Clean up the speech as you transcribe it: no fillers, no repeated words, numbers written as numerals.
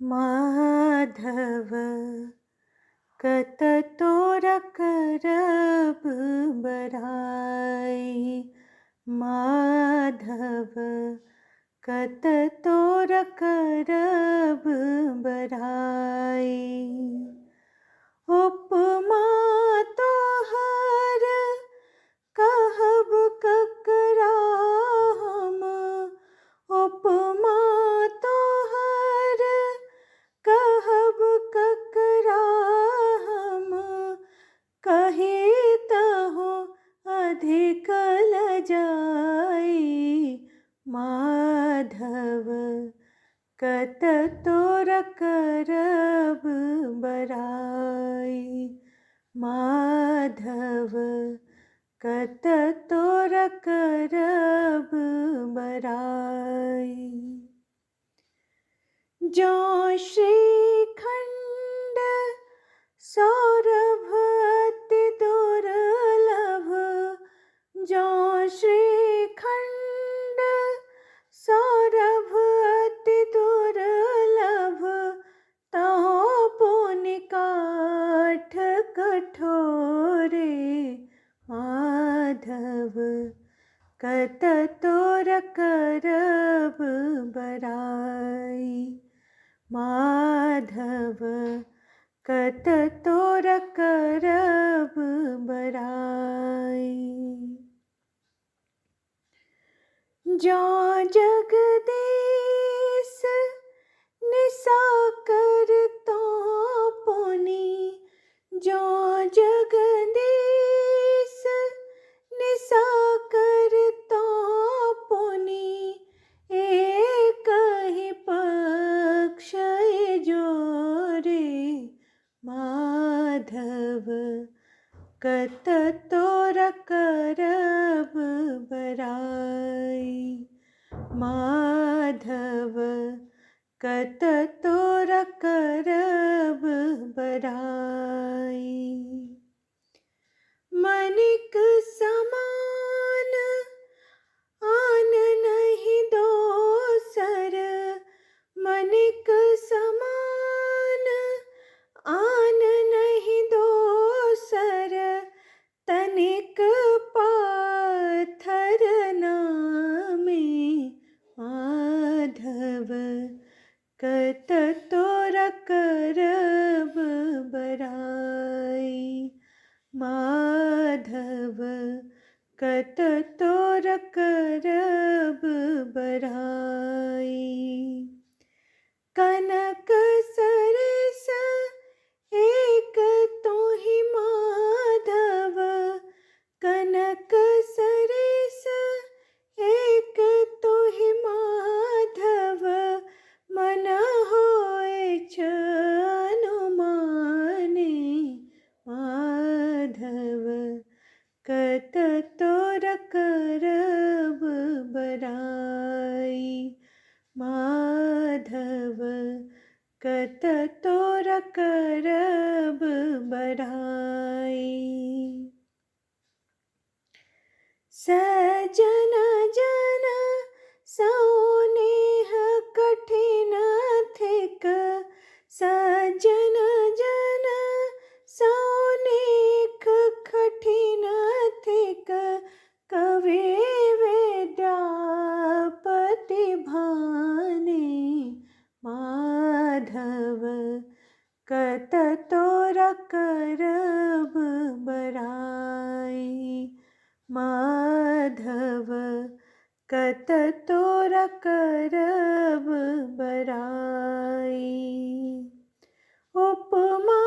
माधव कत तोर करब बड़ाई। माधव कत तोर करब बड़ाई। उपमा तोहर कहब ककरा हम। उपमा तोहर कहब ककरा हम। कही तहो अधिक लजाई। माधव कत तोर करब बड़ाई। माधव कत तोर करब बड़ाई। जौ श्रीखंड सौरभ अति दुर्लभ। जौ श्रीखंड सौरभ अति दुर्लभ। तहो पुनि काठ कठोरे। माधव कत तोर करब बड़ाई। माधव कत तोर करब बड़ाई। जौ जगदीश निसा करतो पुनि। जौ जगदीश निसा करतो पुनि। एक ही पक्ष जोरे। माधव कत तोर करब बड़ाई। माधव कत तोर करब बड़ाई। मनिक समान आन नहीं दोसर। मनिक समान आन नहीं दोसर। तनिक पाथर नामे। माधव कत तोर करब बड़ाई। माधव कत तोर करब बड़ाई। कनक सरिस एक तोहि माधव। कनक सरिस एक तोहि माधव। मन होय अनुमाने। माधव कत तोर करब बड़ाई। माधव कत तोर करब बड़ाई। सजन जन सौनेह कठिन थिक। सजन जन सौनेह कठिन थिक। कवि विद्यापति भाने। माधव कत तोर करब बड़ाई। माधव कत तोर करब बड़ाई। उपमा